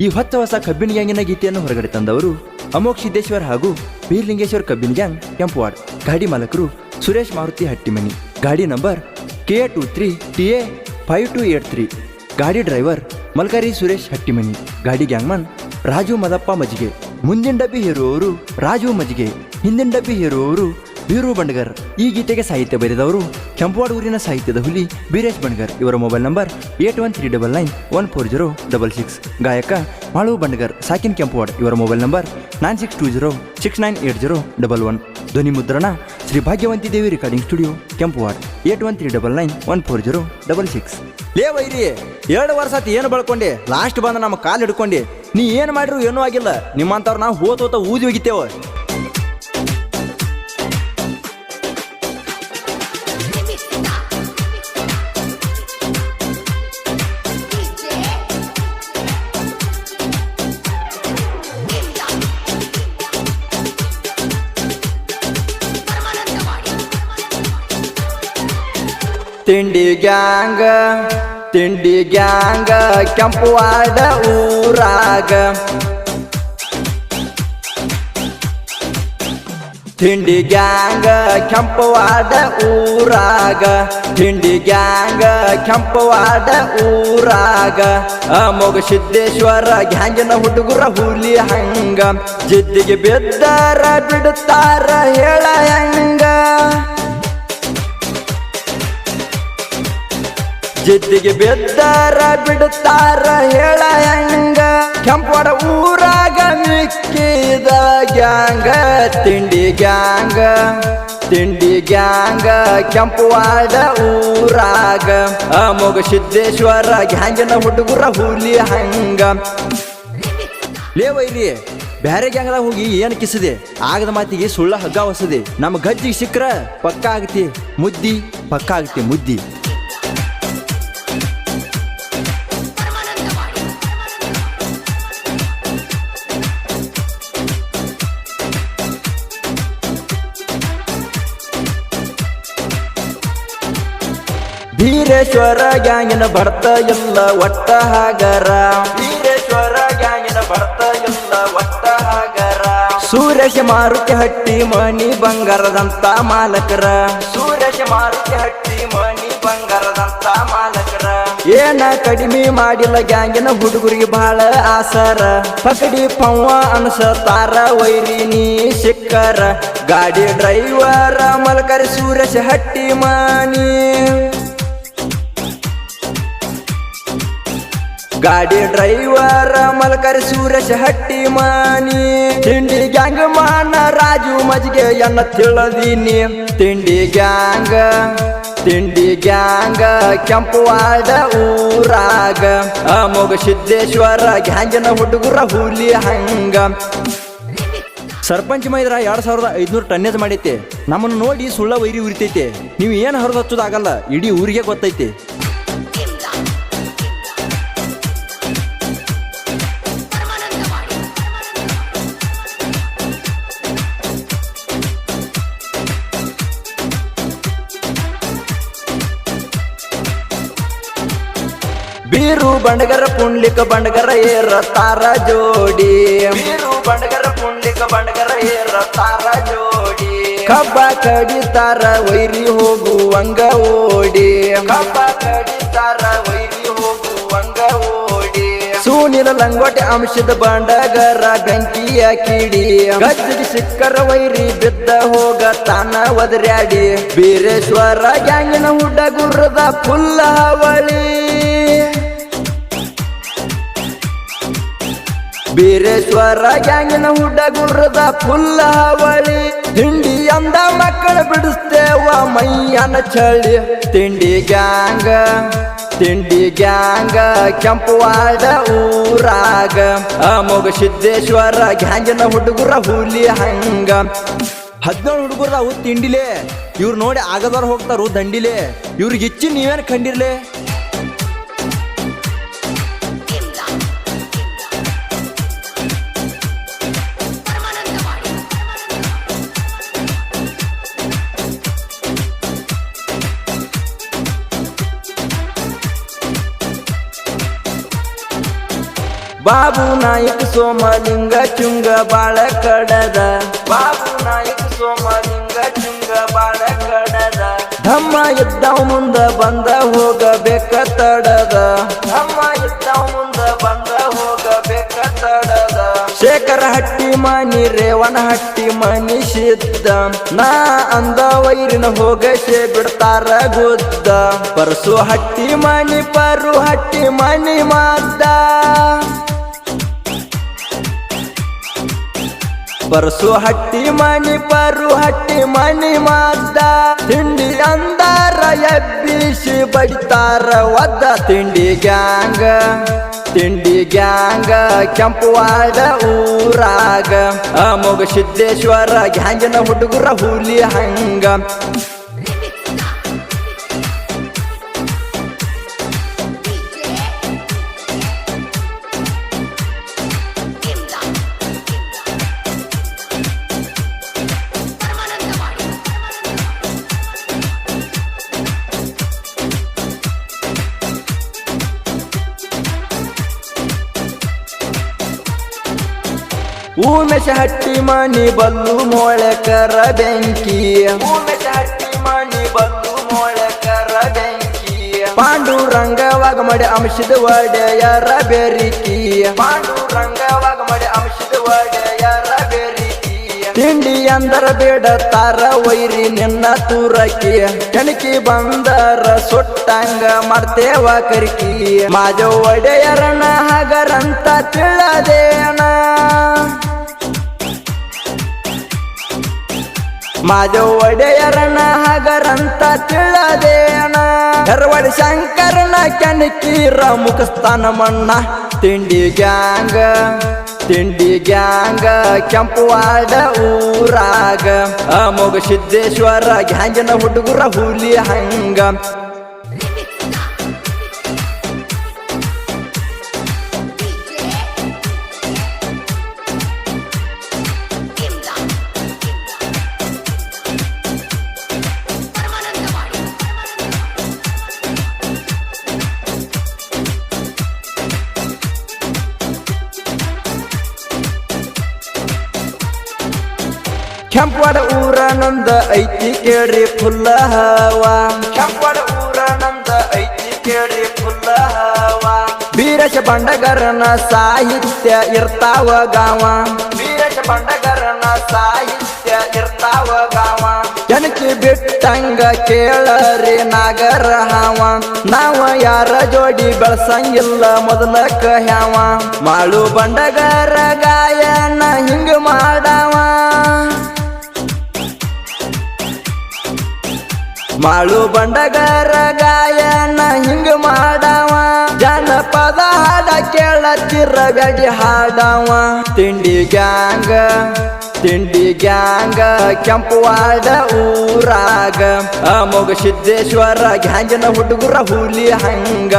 ಈ ಹೊಸ ಕಬ್ಬಿನ ಗ್ಯಾಂಗಿನ ಗೀತೆಯನ್ನು ಹೊರಗಡೆ ತಂದವರು ಅಮೋಕ್ ಸಿದ್ದೇಶ್ವರ್ ಹಾಗೂ ಬೀರ್ಲಿಂಗೇಶ್ವರ್ ಕಬ್ಬಿನ ಗ್ಯಾಂಗ್ ಕೆಂಪುವಾಡ್. ಗಾಡಿ ಮಾಲಕರು ಸುರೇಶ್ ಮಾರುತಿ ಹಟ್ಟಿಮನಿ. ಗಾಡಿ ನಂಬರ್ KA23TA5283. ಗಾಡಿ ಡ್ರೈವರ್ ಮಲ್ಕಾರಿ ಸುರೇಶ್ ಹಟ್ಟಿಮನಿ. ಗಾಡಿ ಗ್ಯಾಂಗ್ಮನ್ ರಾಜು ಮದಪ್ಪ ಮಜ್ಗೆ. ಮುಂದಿನ ಡಬ್ಬಿ ಹೇರುವವರು ರಾಜು ಮಜ್ಗೆ, ಹಿಂದಿನ ಡಬ್ಬಿ ಹೇರುವವರು ವೀರು ಬಂಡಗರ್. ಈ ಗೀತೆಗೆ ಸಾಹಿತ್ಯ ಬರೆದವರು ಕೆಂಪುವಾಡ ಊರಿನ ಸಾಹಿತ್ಯದ ಹುಲಿ ಬೀರೇಶ್ ಬಂಡಗರ್. ಇವರ ಮೊಬೈಲ್ ನಂಬರ್ 8139914066. ಗಾಯಕ ಮಾಳು ಬಂಡಗರ್ ಸಾಕಿನ್ ಕೆಂಪುವಾಡ್. ಇವರ ಮೊಬೈಲ್ ನಂಬರ್ 9620698011. ಧ್ವನಿ ಮುದ್ರಣ ಶ್ರೀ ಭಾಗ್ಯವಂತಿ ದೇವಿ ರೆಕಾರ್ಡಿಂಗ್ ಸ್ಟುಡಿಯೋ ಕೆಂಪುವಾಡ್. 8139914066. ಲೇ ವೈರಿ, 2 ವರ್ಷ ಆತಿ ಏನು ಬಳ್ಕೊಂಡೆ, ಲಾಸ್ಟ್ ಬಂದ ನಮ್ಮ ಕಾಲು ಹಿಡ್ಕೊಂಡೆ. ನೀ ಏನು ಮಾಡಿದ್ರು ಏನೂ ಆಗಿಲ್ಲ. ನಿಮ್ಮಂತವ್ರು ನಾವು ಹೋತ ಊದಿ ಹೋಗಿತ್ತೇವ. ತಿಂಡಿ ಗ್ಯಾಂಗ ಕೆಂಪುವಾಡ ಊರಾಗ. ತಿಂಡಿ ಗ್ಯಾಂಗ ಕೆಂಪುವಾಡ ಊರಾಗ. ತಿಂಡಿ ಗ್ಯಾಂಗ ಕೆಂಪುವಾಡ ಊರಾಗ. ಅಮೋಘ ಸಿದ್ದೇಶ್ವರ ಗ್ಯಾಂಗಿನ ಹುಡುಗರ ಹುಲಿ ಹಂಗ. ಜಿದ್ದಿಗೆ ಬಿದ್ದಾರ ಬಿಡುತ್ತಾರ ಹೇಳ ಹೆಂಗ. ಜಿದ್ದಿಗೆ ಬೆದ್ದಾರ ಬಿಡುತ್ತಾರ ಹೇಳ ಹೆಂಗ. ಕೆಂಪುವಾಡ ಊರಾಗ ಮಿಕ್ಕಿದ ಗ್ಯಾಂಗ. ತಿಂಡಿ ಗ್ಯಾಂಗ ಕೆಂಪುವಾಡ ಊರಾಗ. ಅಮೋಘ ಸಿದ್ದೇಶ್ವರ ಗ್ಯಾಂಗಿನ ಹುಡುಗರ ಹುಲಿ ಹಂಗ. ಲೇ ವೈರಿ, ಬ್ಯಾರೆ ಗ್ಯಾಂಗ್ದಾಗ ಹೋಗಿ ಏನು ಕಿಸದೆ, ಆಗದ ಮಾತಿಗೆ ಸುಳ್ಳ ಹಗ್ಗ ಹೊಸದೆ. ನಮ್ಮ ಗಜ್ಜಿಗೆ ಸಿಕ್ಕ್ರ ಪಕ್ಕ ಆಗತಿ ಮುದ್ದಿ, ಪಕ್ಕ ಆಗತಿ ಮುದ್ದಿ. ಬೀರೇಶ್ವರ ಗ್ಯಾಂಗಿನ ಬರ್ತ ಇಲ್ಲ ಒಟ್ಟ ಹಾಗರ. ಬೀರೇಶ್ವರ ಗ್ಯಾಂಗಿನ ಬರ್ತ ಇಲ್ಲ ಒಟ್ಟ ಹಾಗರ. ಸುರೇಶ ಮಾರುತಿ ಹಟ್ಟಿ ಮನಿ ಬಂಗಾರದಂತ ಮಾಲಕರ. ಸುರೇಶ ಮಾರುತಿ ಹಟ್ಟಿ ಮನಿ ಬಂಗಾರದಂತ ಮಾಲಕರ. ಏನ ಕಡಿಮೆ ಮಾಡಿಲ್ಲ ಗ್ಯಾಂಗಿನ ಹುಡುಗರಿಗೆ ಬಹಳ ಆಸರ. ಪಕಡಿ ಪವ್ವ ಅನ್ಸತಾರ ವೈರಿ ನೀ ಸಿಕ್ಕರ. ಗಾಡಿ ಡ್ರೈವರ ಮಲ್ಕರಿ ಸುರೇಶ ಹಟ್ಟಿ ಮನಿ. ಗಾಡಿ ಡ್ರೈವರ ಮಲ್ಕರಿ ಸುರೇಶ ಹಟ್ಟಿ ಮನಿ. ತಿಂಡಿ ಗ್ಯಾಂಗ್ ಮಾನ ರಾಜು ಮಜ್ಗೆ ಎನ್ನ ತಿಳಿದೀನಿ. ತಿಂಡಿ ಗ್ಯಾಂಗ ಕೆಂಪುವಾಡ ಊರಾಗ. ಅಮೋಘ ಸಿದ್ದೇಶ್ವರ ಗ್ಯಾಂಗಿನ ಹುಡುಗರ ಹುಲಿ ಹಂಗ. ಸರ್ಪಂಚ್ ಮೈದ್ರ 2500 ಟನ್ನೇಜ್ ಮಾಡೈತೆ. ನಮ್ಮನ್ನು ನೋಡಿ ಸುಳ್ಳ ವೈರಿ ಉರಿತೈತೆ. ನೀವು ಏನು ಹರಿದು ಹಚ್ಚೋದಾಗಲ್ಲ, ಇಡೀ ಊರಿಗೆ ಗೊತ್ತೈತೆ. ಬೀರು ಬಂಡಗರ ಪುಂಡ್ಲಿಕ ಬಂಡಗರ ಏರತಾರ ಜೋಡಿ. ಬೀರು ಬಂಡಗರ ಪುಂಡ್ಲಿಕ ಬಂಡಗರ ಏರತಾರ ಜೋಡಿ. ಕಬ್ಬ ಕಡಿತಾರ ವೈರಿ ಹೋಗುವಂಗ ಓಡಿ. ಕಬ್ಬ ಕಡಿತಾರ ವೈರಿ ಹೋಗುವಂಗ ಓಡಿ. ಸೂನಿಲ ಲಂಗೋಟೆ ಅಂಶದ ಬಂಡಗರ ಬೆಂಕಿಯ ಕಿಡಿ. ಗಜ್ಜಿಗೆ ಸಿಕ್ಕರ ವೈರಿ ಬಿದ್ದ ಹೋಗ ತಾನ ಒದರ್ಯಾಡಿ. ಬೀರೇಶ್ವರ ಗ್ಯಾಂಗಿನ ಹುಡುಗರದ ಫುಲ್ಲ ಹವಳಿ. ಬೀರೇಶ್ವರ ಗ್ಯಾಂಗಿನ ಹುಡುಗರದ ಫುಲ್ಲ ಹವಳಿ. ತಿಂಡಿ ಅಂದ ಮಕ್ಕಳ ಬಿಡಿಸ್ತೇವ ಮೈಯನ ಚಳಿ. ತಿಂಡಿ ಗ್ಯಾಂಗ ಕೆಂಪುವಾಡ ಊರಾಗ. ಅಮೋಘ ಸಿದ್ದೇಶ್ವರ ಗ್ಯಾಂಗಿನ ಹುಡುಗರ ಹುಲಿ ಹಂಗ. 17 ಹುಡುಗರದಾವು ತಿಂಡಿಲೆ. ಇವ್ರು ನೋಡಿ ಆಗದವ್ರು ಹೋಗ್ತಾರು ದಂಡಿಲೆ. ಇವ್ರಿಗೆ ಹೆಚ್ಚಿ ನೀವೇನು ಕಂಡಿರ್ಲೆ. ಬಾಬು ನಾಯಕ ಸೋಮಲಿಂಗ ಚುಂಗ ಬಾಳ ಕಡದ ಬಾಬು ನಾಯಕ ಸೋಮಲಿಂಗ ಚುಂಗ ಬಾಳ ಕಡದ ಧಮ್ಮ ಇದ್ದಾವ ಮುಂದ ಬಂದ ಹೋಗಬೇಕ ತಡದ ಧಮ್ಮ ಇದ್ದಾವ ಮುಂದ ಬಂದ ಹೋಗಬೇಕ ತಡದ ಶೇಖರ ಹಟ್ಟಿ ಮನಿ ರೇವಣ ಹಟ್ಟಿ ಮನಿ ಸಿದ್ದ ನಾ ಅಂದ ವೈರಿನ ಹೋಗಸೆ ಬಿಡ್ತಾರ ಗುದ್ದ ಪರಸು ಹಟ್ಟಿ ಮನಿ ಪರು ಹಟ್ಟಿ ಮನಿ ಮಾದ್ದ ಪರಸು ಹಟ್ಟಿ ಮನಿ ಪರು ಹಟ್ಟಿ ಮನಿ ಮಾದ್ದ ತಿಂಡಿ ಅಂದಾರ ಎಬ್ಬಿಸಿ ಬಡಿತಾರ ಒದ್ದ ತಿಂಡಿ ಗ್ಯಾಂಗ ಕೆಂಪುವಾಡ ಊರಾಗ ಅಮೋಘ ಸಿದ್ದೇಶ್ವರ ಗ್ಯಾಂಗಿನ ಹುಡುಗರ ಹುಲಿ ಹಂಗ ಉಮೇಶ ಹಟ್ಟಿ ಮನಿ ಬಲ್ಲು ಮೊಳಕರ ಬೆಂಕಿ ಉಮೇಶ ಹಟ್ಟಿ ಮನಿ ಬಲ್ಲು ಮೊಳಕರ ಬೆಂಕಿ ಪಾಂಡುರಂಗವಾಗ ಮಾಡಿ ಅಂಶದ ಒಡೆಯರ ಬೆರಿಕಿ ಪಾಂಡುರಂಗವಾಗ ಮಾಡಿ ಅಂಶದ ಒಡೆಯರ ಬೆರಿಕಿ ತಿಂಡಿ ಅಂದರ ಬೇಡ ತಾರ ವೈರಿ ನಿನ್ನ ತೂರಕಿ ಕೆಣಕಿ ಬಂದರ ಸೊಟ್ಟಂಗ ಮಾಡ್ತೇವ ಕರಿಕಿ ಮಾಜ ಒಡೆಯರನ ಹಗರಂತ ತಿಳದೇನ ಮಾಜ ಒಡೆಯರನ ಹಗರಂತ ತಿಳದೇನ ಹೆರವಡಿ ಶಂಕರನ ಕೆಣಕೀರ ಮುಖಸ್ಥಾನ ಮಣ್ಣ ತಿಂಡಿ ಗ್ಯಾಂಗ ಕೆಂಪುವಾಡ ಊರಾಗ ಅಮೋಘ ಸಿದ್ದೇಶ್ವರ ಗ್ಯಾಂಗಿನ ಹುಡುಗರ ಹುಲಿ ಹಂಗ ಕೆಂಪವಾಡ ಊರ ನಂದ ಐತಿ ಕೇಳ್ರಿ ಫುಲ್ಲ ಹವಾ ಕೆಂಪವಾಡ ಊರ ನಂದ ಐತಿ ಕೇಳ್ರಿ ಫುಲ್ಲ ಹವಾ ವೀರಶ ಬಂಡಗರನ ಸಾಹಿತ್ಯ ಇರ್ತಾವ ಗಾವ ವೀರಶ ಬಂಡಗರನ ಸಾಹಿತ್ಯ ಇರ್ತಾವ ಗಾವ ಜನಕ್ಕೆ ಬಿಟ್ಟಂಗ ಕೇಳರಿ ನಾಗರ ಹಾವ ನಾವ ಯಾರ ಜೋಡಿ ಬೆಳಸಂಗಿಲ್ಲ ಮೊದಲಕ್ಕ ಹ್ಯಾವ ಮಾಳು ಬಂಡಗರ ಗಾಯನ ಹಿಂಗ ಮಾಡಾವ ಮಾಳು ಬಂಡಗರ ಗಾಯನ ಹಿಂಗ ಮಾಡಾವ ಜನಪದ ಹಾಡ ಕೇಳತ್ತಿರ ಗಡಿ ಹಾಡಾವ ತಿಂಡಿ ಗ್ಯಾಂಗ ಕೆಂಪುವಾಡ ಊರಾಗ ಅಮೋಘ ಸಿದ್ದೇಶ್ವರ ಗ್ಯಾಂಗಿನ ಹುಡುಗರ ಹುಲಿ ಹಂಗ